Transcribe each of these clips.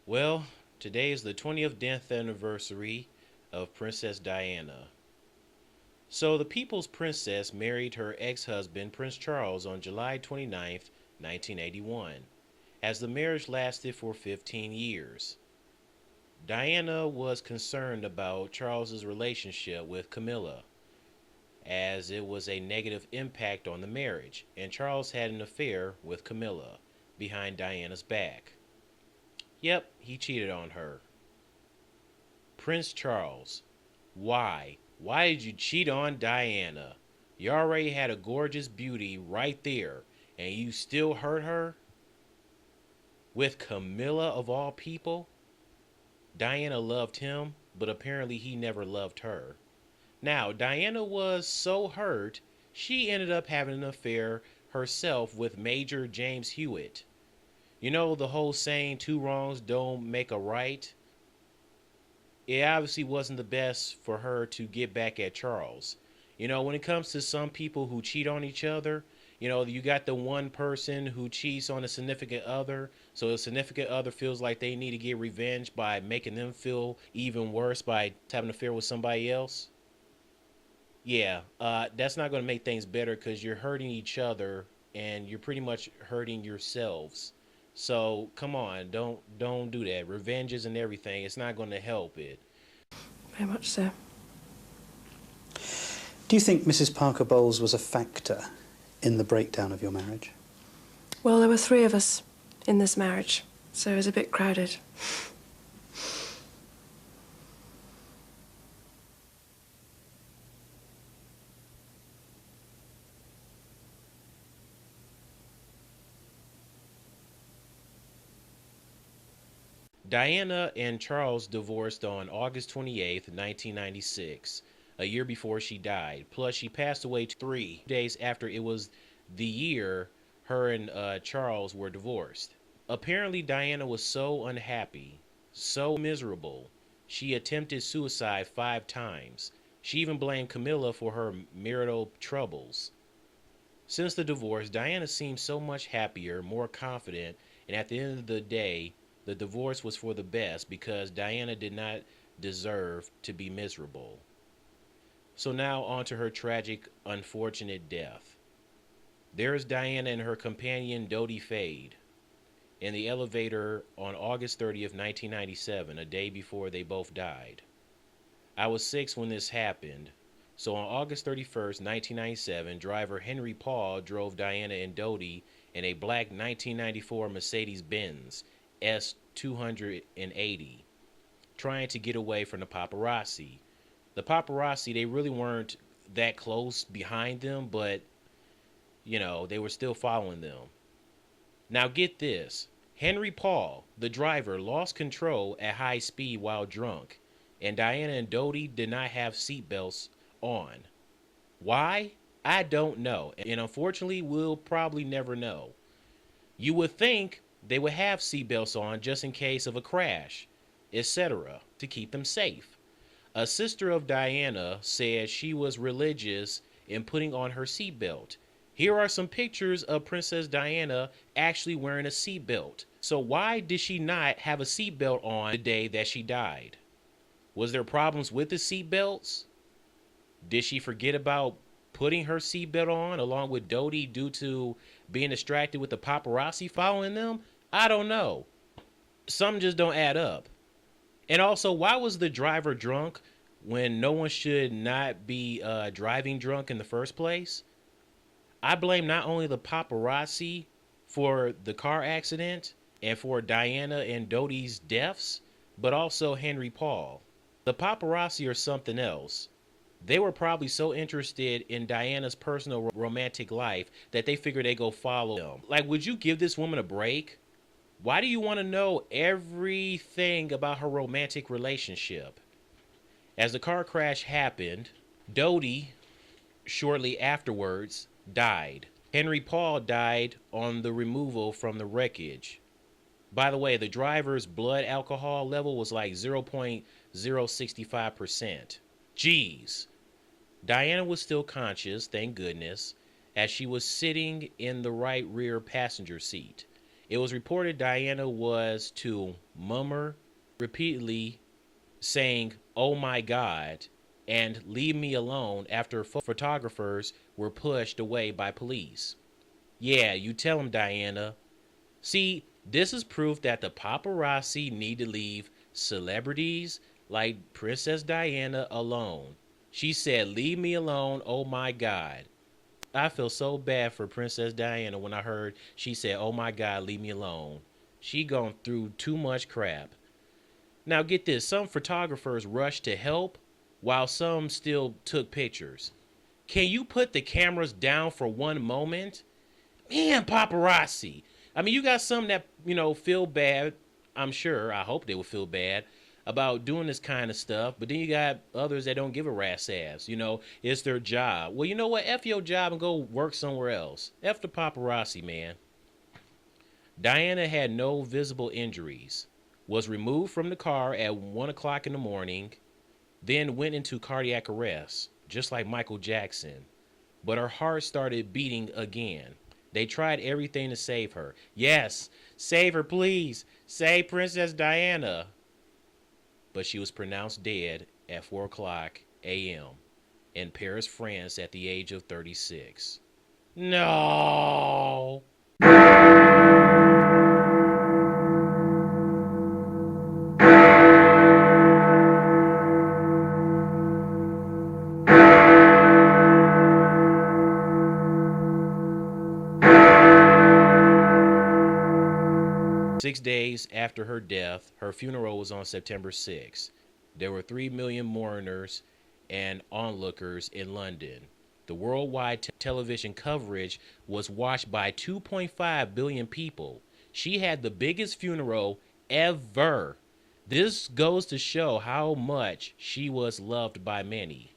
Well, today is the 20th death anniversary of Princess Diana. So, the People's Princess married her ex husband, Prince Charles, on July 29th, 1981, as the marriage lasted for 15 years. Diana was concerned about Charles's relationship with Camilla, as it was a negative impact on the marriage, and Charles had an affair with Camilla behind Diana's back. Yep, he cheated on her. Prince Charles. Why? Why did you cheat on Diana? You already had a gorgeous beauty right there, and you still hurt her? With Camilla of all people? Diana loved him, but apparently he never loved her. Now, Diana was so hurt, she ended up having an affair herself with Major James Hewitt. You know the whole saying, two wrongs don't make a right? It obviously wasn't the best for her to get back at Charles. When it comes to some people who cheat on each other, you got the one person who cheats on a significant other, so the significant other feels like they need to get revenge by making them feel even worse by having an affair with somebody else. Yeah, that's not going to make things better because you're hurting each other and you're pretty much hurting yourselves. So come on, don't do that. Revenge isn't everything. It's not going to help it. Very much so. Do you think Mrs. Parker Bowles was a factor in the breakdown of your marriage? Well, there were three of us in this marriage, so it was a bit crowded. Diana and Charles divorced on August 28th, 1996, a year before she died. Plus, she passed away 3 days after it was the year her and Charles were divorced. Apparently, Diana was so unhappy, so miserable, she attempted suicide 5 times. She even blamed Camilla for her marital troubles. Since the divorce, Diana seemed so much happier, more confident, and at the end of the day, the divorce was for the best because Diana did not deserve to be miserable. So now on to her tragic, unfortunate death. There is Diana and her companion Dodi Fade in the elevator on August 30th, 1997, a day before they both died. I was 6 when this happened. So on August 31st, 1997, driver Henry Paul drove Diana and Dodi in a black 1994 Mercedes-Benz S280, trying to get away from the paparazzi. The paparazzi, they really weren't that close behind them, but, they were still following them. Now get this. Henry Paul, the driver, lost control at high speed while drunk, and Diana and Dodi did not have seatbelts on. Why? I don't know, and unfortunately we'll probably never know. You would think they would have seatbelts on just in case of a crash, etc., to keep them safe. A sister of Diana said she was religious in putting on her seatbelt. Here are some pictures of Princess Diana actually wearing a seatbelt. So why did she not have a seatbelt on the day that she died? Was there problems with the seatbelts? Did she forget about putting her seatbelt on along with Dodi due to being distracted with the paparazzi following them? I don't know. Some just don't add up. And also, why was the driver drunk when no one should not be driving drunk in the first place? I blame not only the paparazzi for the car accident and for Diana and Dodi's deaths, but also Henry Paul. The paparazzi are something else. They were probably so interested in Diana's personal romantic life that they figured they'd go follow them. Like, would you give this woman a break? Why do you want to know everything about her romantic relationship? As the car crash happened, Dodi, shortly afterwards, died. Henry Paul died on the removal from the wreckage. By the way, the driver's blood alcohol level was like 0.065%. Jeez. Diana was still conscious, thank goodness, as she was sitting in the right rear passenger seat. It was reported Diana was to murmur repeatedly saying, "Oh my God," and "Leave me alone" after photographers were pushed away by police. Yeah, you tell him, Diana. See, this is proof that the paparazzi need to leave celebrities like Princess Diana alone. She said, "Leave me alone, oh my God." I feel so bad for Princess Diana when I heard she said, "Oh my God, leave me alone." She gone through too much crap. Now get this, some photographers rushed to help while some still took pictures. Can you put the cameras down for one moment? Man, paparazzi. I mean, you got some that, feel bad. I'm sure, I hope they will feel bad about doing this kind of stuff. But then you got others that don't give a rat's ass. It's their job. Well, you know what? F your job and go work somewhere else. F the paparazzi, man. Diana had no visible injuries, was removed from the car at 1 o'clock in the morning, then went into cardiac arrest, just like Michael Jackson. But her heart started beating again. They tried everything to save her. Yes, save her, please. Save Princess Diana. But she was pronounced dead at 4 o'clock a.m. in Paris, France at the age of 36. No. 6 days after her death, her funeral was on September 6. There were 3 million mourners and onlookers in London. The worldwide television coverage was watched by 2.5 billion people. She had the biggest funeral ever. This goes to show how much she was loved by many.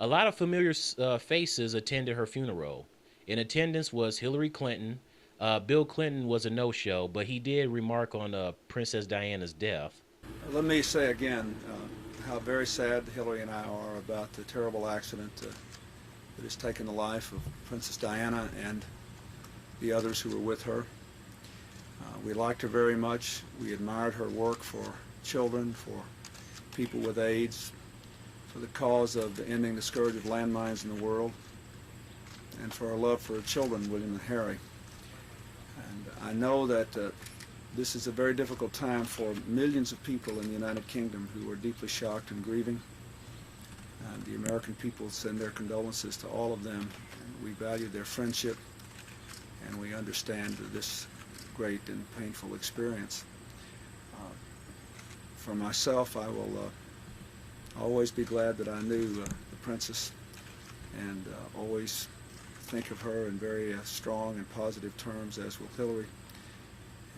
A lot of familiar faces attended her funeral. In attendance was Hillary Clinton. Bill Clinton was a no-show, but he did remark on Princess Diana's death. Let me say again how very sad Hillary and I are about the terrible accident that has taken the life of Princess Diana and the others who were with her. We liked her very much. We admired her work for children, for people with AIDS, for the cause of ending the scourge of landmines in the world, and for her love for her children, William and Harry. And I know that this is a very difficult time for millions of people in the United Kingdom who are deeply shocked and grieving. The American people send their condolences to all of them. And we value their friendship, and we understand this great and painful experience. For myself, I will always be glad that I knew the princess, and always think of her in very strong and positive terms, as will Hillary.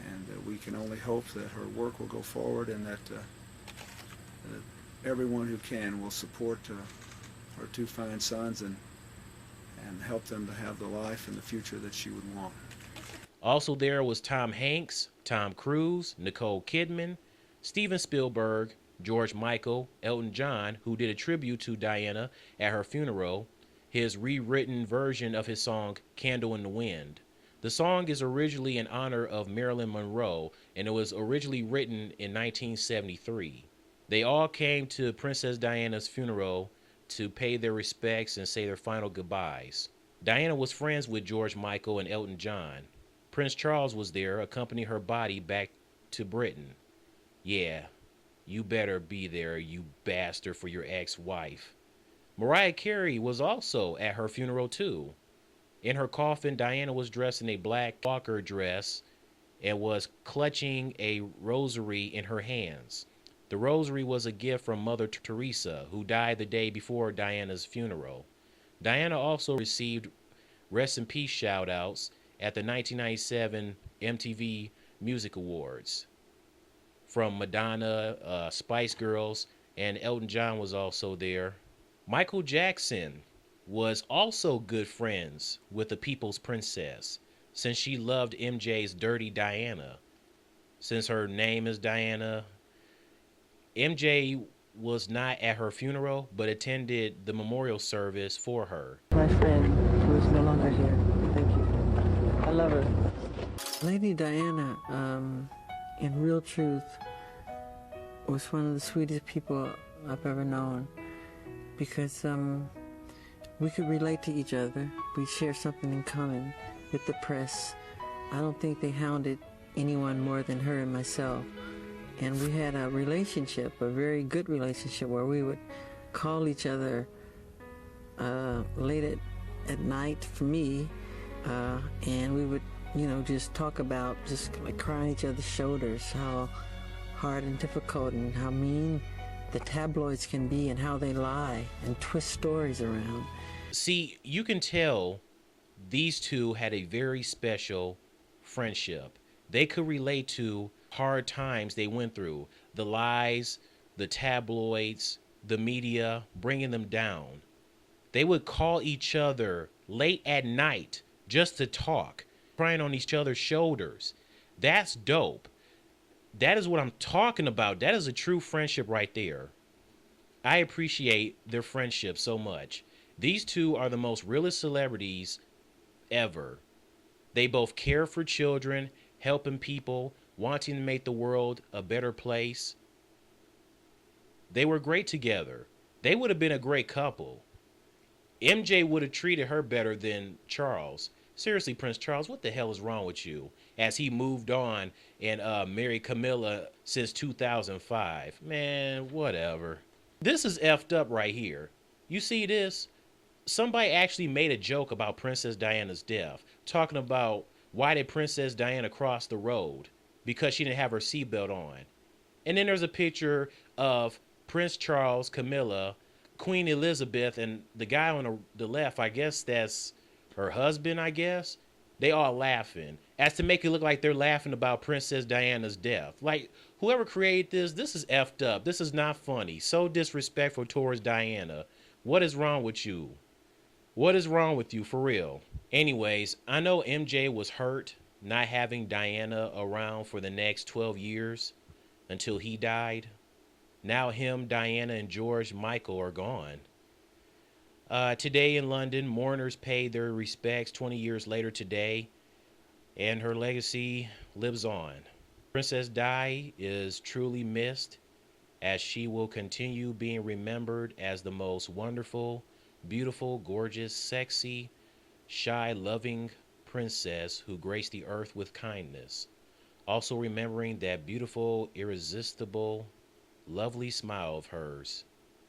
And we can only hope that her work will go forward, and that everyone who can will support her two fine sons and help them to have the life and the future that she would want. Also there was Tom Hanks, Tom Cruise, Nicole Kidman, Steven Spielberg, George Michael, Elton John, who did a tribute to Diana at her funeral, his rewritten version of his song Candle in the Wind. The song is originally in honor of Marilyn Monroe, and it was originally written in 1973. They all came to Princess Diana's funeral to pay their respects and say their final goodbyes. Diana was friends with George Michael and Elton John. Prince Charles was there, accompanying her body back to Britain. Yeah, you better be there, you bastard, for your ex-wife. Mariah Carey was also at her funeral too. In her coffin, Diana was dressed in a black walker dress and was clutching a rosary in her hands. The rosary was a gift from Mother Teresa, who died the day before Diana's funeral. Diana also received rest in peace shout-outs at the 1997 MTV Music Awards from Madonna, Spice Girls, and Elton John was also there. Michael Jackson was also good friends with the People's Princess, since she loved MJ's Dirty Diana. Since her name is Diana, MJ was not at her funeral, but attended the memorial service for her. My friend, who is no longer here. Thank you. I love her. Lady Diana, in real truth, was one of the sweetest people I've ever known, because we could relate to each other. We share something in common with the press. I don't think they hounded anyone more than her and myself. And we had a relationship, a very good relationship, where we would call each other late at night for me, and we would, just talk about just like crying each other's shoulders, how hard and difficult and how mean the tabloids can be and how they lie and twist stories around. See, you can tell these two had a very special friendship. They could relate to hard times they went through, the lies, the tabloids, the media, bringing them down. They would call each other late at night just to talk, crying on each other's shoulders. That's dope. That is what I'm talking about. That is a true friendship right there. I appreciate their friendship so much. These two are the most realest celebrities ever. They both care for children, helping people, wanting to make the world a better place. They were great together. They would have been a great couple. MJ would have treated her better than Charles. Seriously, Prince Charles, what the hell is wrong with you? As he moved on and married Camilla since 2005. Man, whatever. This is effed up right here. You see this? Somebody actually made a joke about Princess Diana's death, talking about why did Princess Diana cross the road? Because she didn't have her seatbelt on. And then there's a picture of Prince Charles, Camilla, Queen Elizabeth, and the guy on the left, I guess that's her husband, I guess. They all laughing, as to make it look like they're laughing about Princess Diana's death. Like, whoever created this is effed up. This is not funny. So disrespectful towards Diana. What is wrong with you? What is wrong with you, for real? Anyways, I know MJ was hurt not having Diana around for the next 12 years until he died. Now him, Diana, and George Michael are gone. Today in London, mourners paid their respects 20 years later today, and her legacy lives on. Princess Di is truly missed, as she will continue being remembered as the most wonderful, beautiful, gorgeous, sexy, shy, loving princess who graced the earth with kindness. Also remembering that beautiful, irresistible, lovely smile of hers.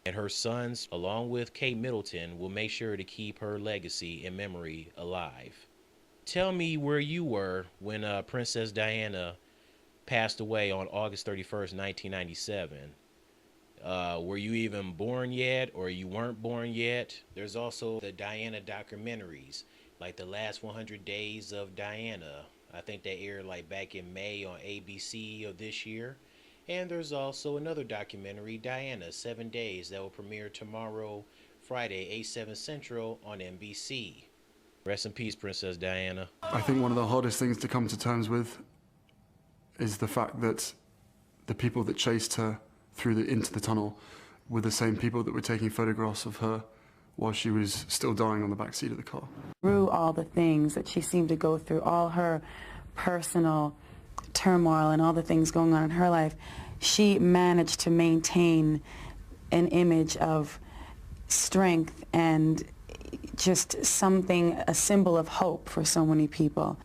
And her sons, along with Kate Middleton, will make sure to keep her legacy and memory alive. Tell me where you were when Princess Diana passed away on August 31st, 1997. Were you even born yet, or you weren't born yet? There's also the Diana documentaries, like The Last 100 Days of Diana. I think they aired like back in May on ABC of this year. And there's also another documentary, Diana, 7 Days, that will premiere tomorrow, Friday, 8/7 Central on NBC. Rest in peace, Princess Diana. I think one of the hardest things to come to terms with is the fact that the people that chased her into the tunnel were the same people that were taking photographs of her while she was still dying on the back seat of the car. Through all the things that she seemed to go through, all her personal turmoil and all the things going on in her life, she managed to maintain an image of strength and just something, a symbol of hope for so many people.